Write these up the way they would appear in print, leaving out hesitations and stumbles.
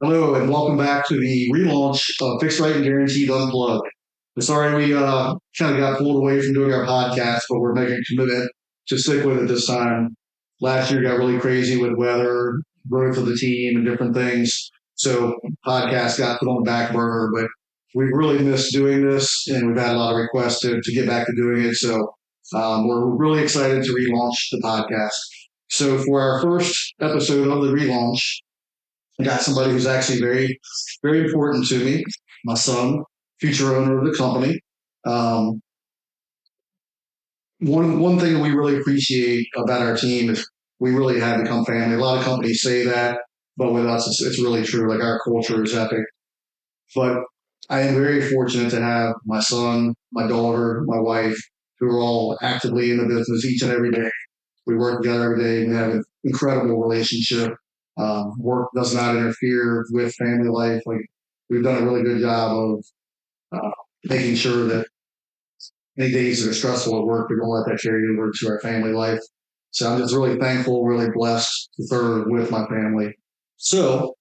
Hello and welcome back to the relaunch of Fixed Right and Guaranteed Unplugged. We're sorry we kind of got pulled away from doing our podcast, but we're making a commitment to stick with it this time. Last year got really crazy with weather, growth of the team, and different things. So podcast got put on the back burner, but we really missed doing this, and we've had a lot of requests to get back to doing it. So we're really excited to relaunch the podcast. So for our first episode of the relaunch, I got somebody who's actually very, very important to me, my son, future owner of the company. Um, one thing that we really appreciate about our team is we really have become family. A lot of companies say that, but with us, it's really true. Like our culture is epic. But I am very fortunate to have my son, my daughter, my wife, who are all actively in the business each and every day. We work together every day. We have an incredible relationship. Work does not interfere with family life. Like we've done a really good job of making sure that any days that are stressful at work, we don't let that carry over to our family life. So I'm just really thankful, really blessed to serve with my family. So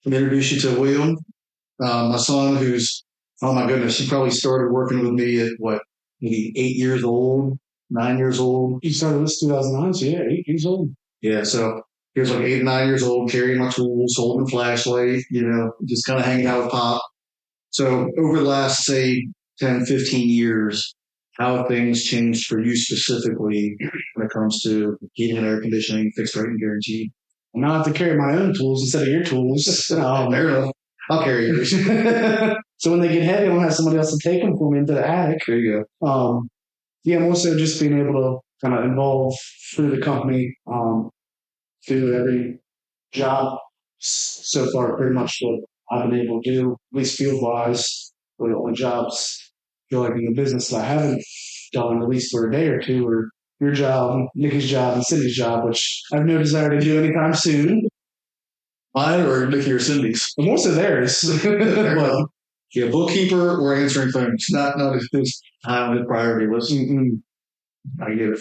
let me introduce you to William, my son, who's, oh my goodness, he probably started working with me at what, maybe 8 years old, 9 years old. You started this 2009, so yeah, 8 years old. Yeah, so he was like 8 or 9 years old, carrying my tools, holding a flashlight, just kind of hanging out with Pop. So over the last, say, 10, 15 years, how have things changed for you specifically when it comes to heating and air conditioning, fixed rate and guaranteed? Now I have to carry my own tools instead of your tools. There enough. I'll carry yours. So when they get heavy, I don't have somebody else to take them for me into the attic. There you go. Yeah, I'm also just being able to kind of involve through the company, through every job so far, pretty much what I've been able to do, at least field wise, but the only jobs feel like in the business that I haven't done at least for a day or two, or your job, Nikki's job, and Cindy's job, which I have no desire to do anytime soon. Mine or Nikki or Cindy's? But most of theirs. Well, yeah, bookkeeper or answering phones. Not as high on the priority list. I get it.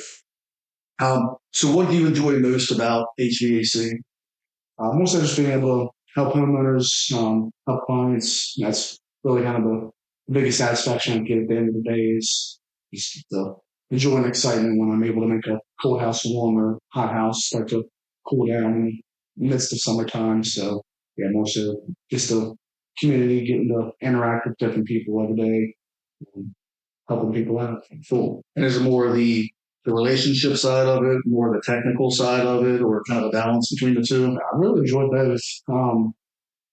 So what do you enjoy most about HVAC? Mostly just being able to help homeowners, help clients. That's really kind of the biggest satisfaction I get at the end of the day is the joy and excitement when I'm able to make a cold house warm or hot house start to cool down in the midst of summertime. So yeah, more so just the community, getting to interact with different people every day, helping people out. Cool. And is it more of the relationship side of it, more of the technical side of it, or kind of a balance between the two? I really enjoy both.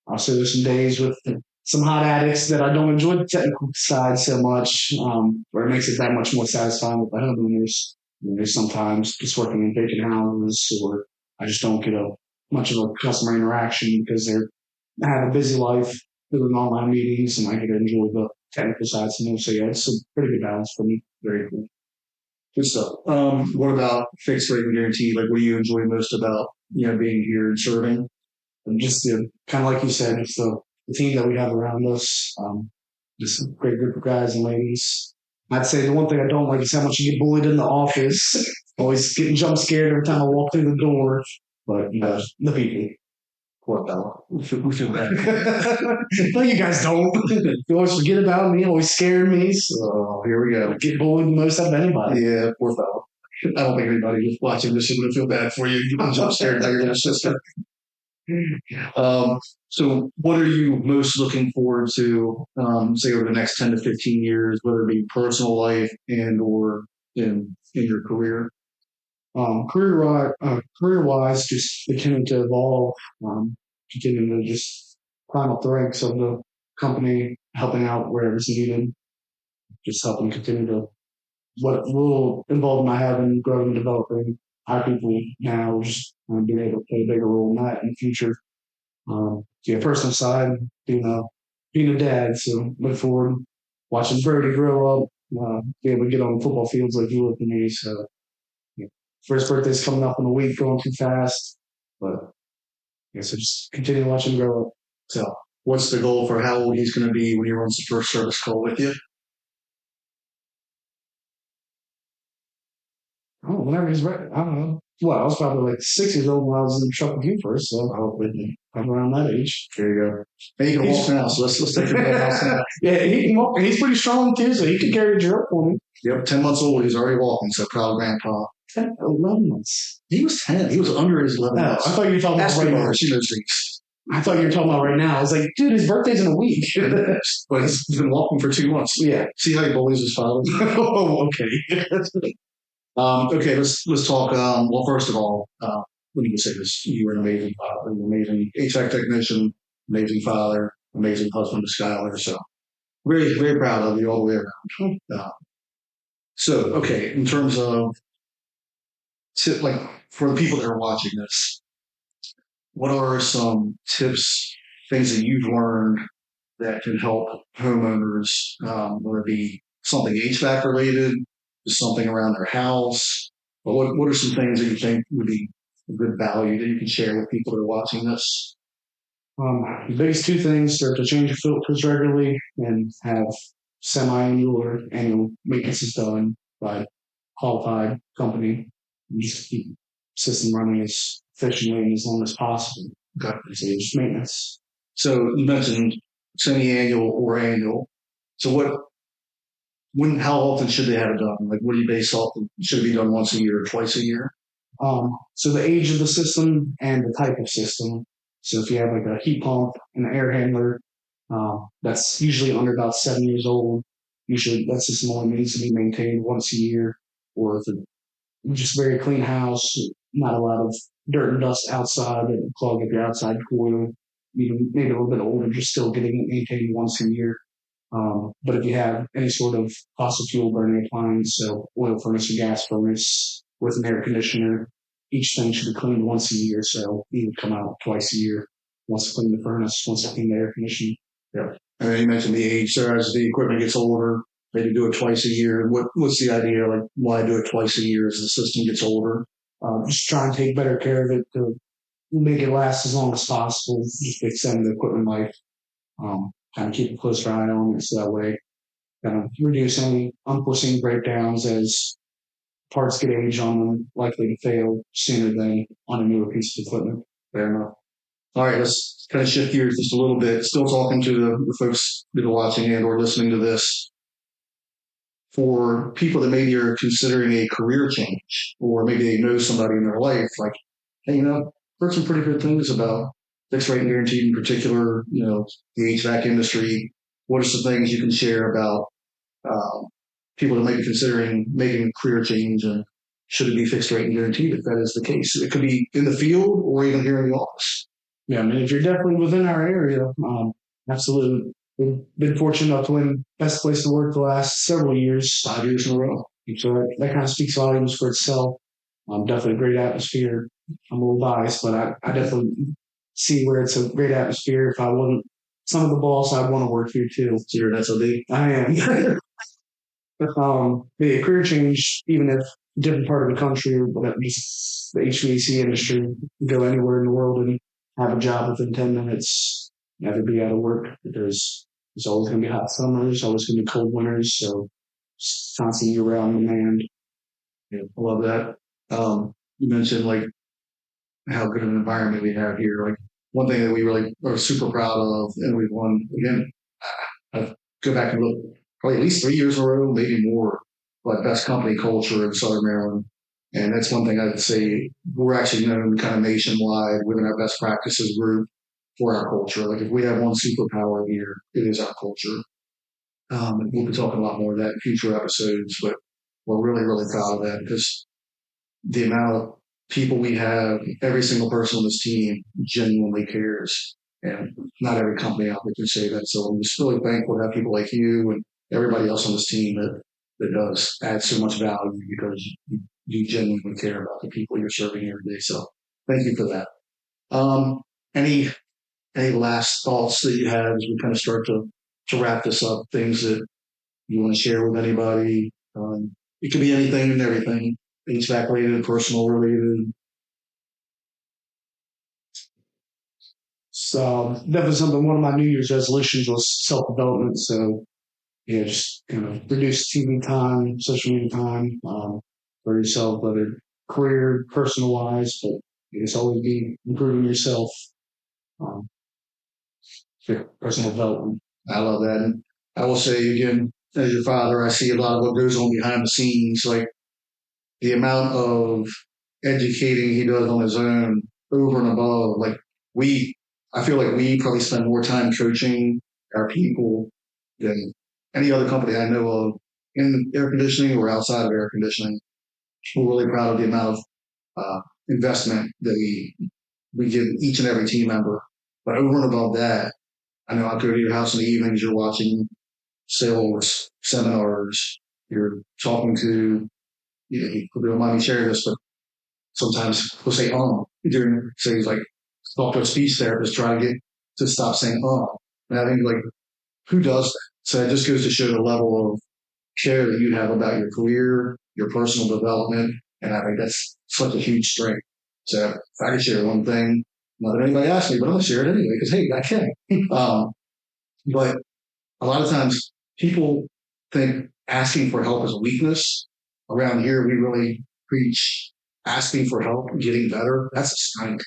I'll say there's some days with some hot addicts that I don't enjoy the technical side so much, where it makes it that much more satisfying with the homeowners. There's sometimes just working in vacant houses, or I just don't get much of a customer interaction because they have a busy life doing online meetings, and I get to enjoy the technical side some more. So yeah, it's a pretty good balance for me. Very cool. Good stuff. What about fixed rate and guaranteed? Like, what do you enjoy most about being here and serving? And just the kind of like you said, just the team that we have around us. Just a great group of guys and ladies. I'd say the one thing I don't like is how much you get bullied in the office. Always getting jump scared every time I walk through the door. But the people. Poor fellow. We feel bad. No, you guys don't. You always forget about me, always scare me. So here we go. I get bullied the most out of anybody. Yeah, poor fellow. I don't think anybody who's watching this is going to feel bad for you. You can jump scared by your sister. So what are you most looking forward to, say, over the next 10 to 15 years, whether it be personal life and or in your career? Career-wise, just continuing to evolve, continuing to just climb up the ranks of the company, helping out wherever's needed, just helping continue to what little involvement I have in growing and developing our people now, just being able to play a bigger role in that in the future. Yeah, personal side, being a dad, so look forward watching Brody grow up, be able to get on football fields like you with me. So first birthday's coming up in a week, going too fast. But yeah, so just continue watching him grow up. So what's the goal for how old he's going to be when he runs the first service call with you? Oh, whenever he's ready. I don't know. Well, I was probably like 6 years old when I was in the truck with you first, so I'm around that age. There you go. And you can walk now, so let's take him to the house now. Yeah, he can walk, and he's pretty strong too, so he can carry a jerk for me. Yep, 10 months old, he's already walking, so proud grandpa. 10, 11 months. He was 10. He was under his 11 Oh, months. I thought you were talking about right now. She knows things. I thought you were talking about right now. I was like, dude, his birthday's in a week. But he's been walking for 2 months. Yeah. See how he bullies his father? Oh, okay. Okay, let's talk. Well, first of all, let me just say this: you were an amazing father, an amazing HVAC technician, amazing father, amazing husband to Skylar. So very, very proud of you all the way around. So, okay, in terms of like for the people that are watching this, what are some tips, things that you've learned that can help homeowners, whether it be something HVAC related, something around their house? But what are some things that you think would be a good value that you can share with people that are watching this? The biggest two things are to change your filters regularly and have semi-annual or annual maintenance done by a qualified company. And just keep the system running as efficiently and as long as possible. Okay. So just maintenance. So you mentioned semi-annual or annual. So how often should they have it done? Like, what do you base off of? Should it be done once a year or twice a year? So the age of the system and the type of system. So if you have like a heat pump and an air handler, that's usually under about 7 years old. Usually that system only needs to be maintained once a year. Or if it's just very clean house, not a lot of dirt and dust outside and clog up your outside coil, even maybe a little bit older, just still getting it maintained once a year. But if you have any sort of fossil fuel burning appliance, so oil furnace or gas furnace with an air conditioner, each thing should be cleaned once a year. So you would come out twice a year. Once to clean the furnace, once to clean the air conditioner. Yeah. And then you mentioned the age. So as the equipment gets older, maybe do it twice a year. What's the idea? Like, why do it twice a year as the system gets older? Just try and take better care of it to make it last as long as possible. Just extend the equipment life. Kind of keep a close eye on it so that way kind of reduce any unforeseen breakdowns as parts get aged on them, likely to fail sooner than on a newer piece of equipment. Fair enough. All right, let's kind of shift gears just a little bit. Still talking to the folks that are watching and or listening to this. For people that maybe are considering a career change, or maybe they know somebody in their life, like, hey, heard some pretty good things about fixed rate and guaranteed in particular, the HVAC industry. What are some things you can share about people that might be considering making a career change, and should it be fixed rate and guaranteed if that is the case? It could be in the field or even here in the office. Yeah, I mean, if you're definitely within our area, absolutely. We've been fortunate enough to win Best Place to Work the last several years. 5 years in a row. So that kind of speaks volumes for itself. Definitely a great atmosphere. I'm a little biased, but I definitely see where it's a great atmosphere. If I wasn't some of the boss, I'd want to work here too. So you're an SOB? I am. The career change, even if different part of the country, but just the HVAC industry, go anywhere in the world and have a job within 10 minutes, never be out of work. There's always going to be hot summers, always going to be cold winters, so it's constant year-round demand. Yeah, I love that. You mentioned like how good of an environment we have here. Like one thing that we really are super proud of, and we've won again. I go back and look, probably at least 3 years in a row, maybe more. But best company culture in Southern Maryland, and that's one thing I'd say. We're actually known kind of nationwide within our best practices group for our culture. Like if we have one superpower here, it is our culture. And we'll be talking a lot more of that in future episodes, but we're really, really proud of that because the amount of people we have, every single person on this team genuinely cares. And not every company out there can say that. So I'm just really thankful to have people like you and everybody else on this team that does add so much value because you genuinely care about the people you're serving every day. So thank you for that. Any last thoughts that you have as we kind of start to wrap this up? Things that you want to share with anybody? It could be anything and everything. HVAC related, personal related. So definitely something. One of my New Year's resolutions was self-development. So yeah, just reduce TV time, social media time for yourself, whether career, personal wise, but it's always be improving yourself, um, for personal development. I love that. And I will say again, as your father, I see a lot of what goes on behind the scenes, like the amount of educating he does on his own over and above. Like we, I feel like we probably spend more time coaching our people than any other company I know of in air conditioning or outside of air conditioning. We're really proud of the amount of investment that we give each and every team member. But over and above that, I know I go to your house in the evenings, you're watching sales seminars, you're talking to, you don't mind me sharing this, but sometimes he'll say, during, so he's like, talk to a speech therapist, try to get to stop saying, And I think, like, who does that? So it just goes to show the level of care that you have about your career, your personal development. And I think that's such a huge strength. So if I could share one thing, not that anybody asked me, but I'm going to share it anyway, because, hey, I can. But a lot of times people think asking for help is a weakness. Around here, we really preach asking for help and getting better. That's a strength.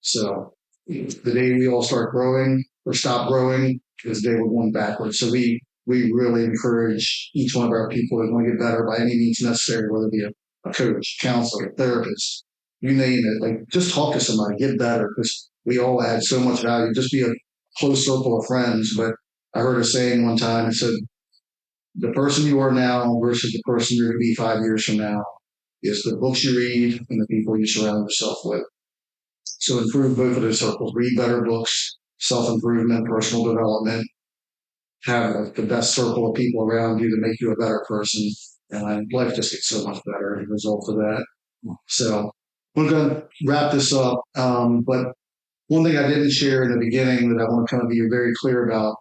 So the day we all start growing or stop growing is the day we're going backwards. So we really encourage each one of our people to want to get better by any means necessary, whether it be a coach, counselor, therapist, you name it. Like, just talk to somebody, get better, because we all add so much value. Just be a close circle of friends. But I heard a saying one time, it said, the person you are now versus the person you're going to be 5 years from now is the books you read and the people you surround yourself with. So improve both of those circles. Read better books, self-improvement, personal development. Have the best circle of people around you to make you a better person. And life just gets so much better as a result of that. So we're going to wrap this up. But one thing I didn't share in the beginning that I want to kind of be very clear about,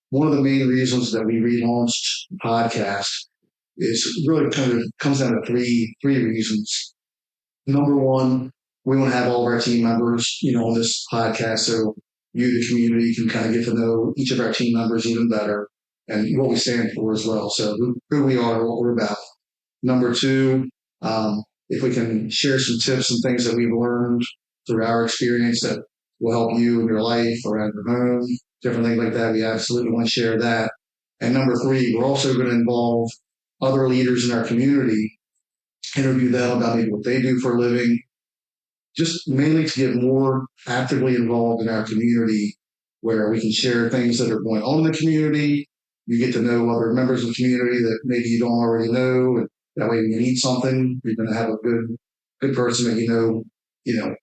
one of the main reasons that we relaunched the podcast is really kind of comes down to three reasons. Number one, we want to have all of our team members, on this podcast, so you, the community, can kind of get to know each of our team members even better and what we stand for as well. So who we are, what we're about. Number two, if we can share some tips and things that we've learned through our experience that will help you in your life, around your home, different things like that, we absolutely want to share that. And number three, we're also going to involve other leaders in our community, interview them about maybe what they do for a living, just mainly to get more actively involved in our community, where we can share things that are going on in the community. You get to know other members of the community that maybe you don't already know. And that way, when you need something, you're going to have a good person that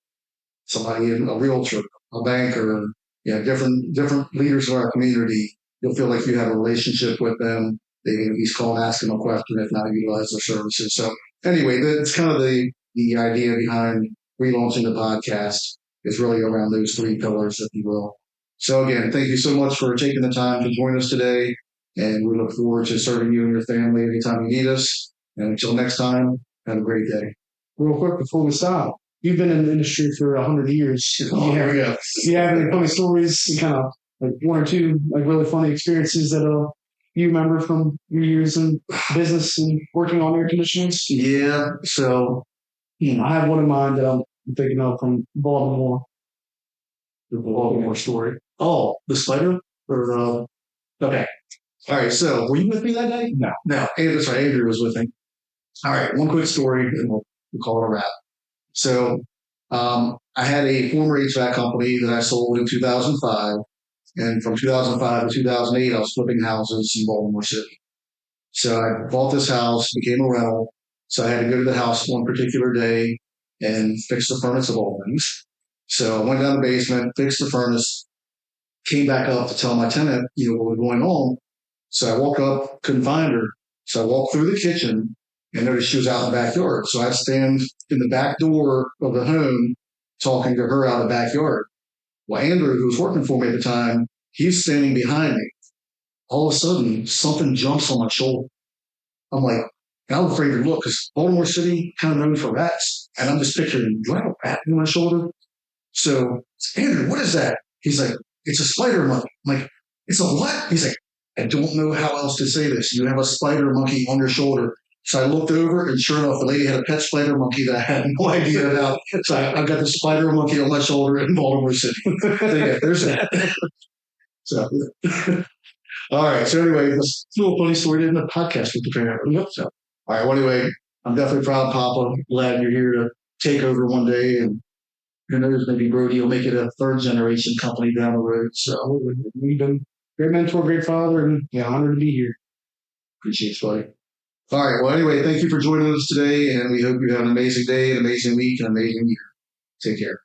somebody in a realtor, a banker, different leaders of our community. You'll feel like you have a relationship with them. They can at least call and ask them a question, if not utilize their services. So anyway, that's kind of the idea behind relaunching the podcast, is really around those three pillars, if you will. So again, thank you so much for taking the time to join us today. And we look forward to serving you and your family anytime you need us. And until next time, have a great day. Real quick before we stop, you've been in the industry for 100 years. Oh, here we go. Do you have any funny stories, kind of like one or two like really funny experiences that you remember from your years in business and working on air conditioners? Yeah. So I have one in mind that I'm thinking of from Baltimore. The Baltimore story. Oh, the spider? Or the... Okay. All right. So were you with me that day? No. That's right. Andrew was with me. All right. One quick story, and we'll call it a wrap. So I had a former HVAC company that I sold in 2005. And from 2005 to 2008, I was flipping houses in Baltimore City. So I bought this house, became a rental. So I had to go to the house one particular day and fix the furnace of all things. So I went down the basement, fixed the furnace, came back up to tell my tenant, what was going on. So I woke up, couldn't find her. So I walked through the kitchen and noticed she was out in the backyard. So I stand in the back door of the home talking to her out of the backyard. Well, Andrew, who was working for me at the time, he's standing behind me. All of a sudden, something jumps on my shoulder. I'm like, I was afraid to look, because Baltimore City kind of known for rats. And I'm just picturing, do I have a rat on my shoulder? So, Andrew, what is that? He's like, it's a spider monkey. I'm like, it's a what? He's like, I don't know how else to say this. You have a spider monkey on your shoulder. So I looked over, and sure enough, the lady had a pet spider monkey that I had no idea about. So I've got the spider monkey on my shoulder in Baltimore City. So yeah, there's that. So, all right. So anyway, this little funny story in the podcast with the parent. So, all right. Well, anyway, I'm definitely proud, Papa. Glad you're here to take over one day, and who knows, maybe Brody will make it a third generation company down the road. So We've been great mentor, great father, and yeah, honored to be here. appreciate it, buddy. All right. Well, anyway, thank you for joining us today, and we hope you have an amazing day, an amazing week, an amazing year. Take care.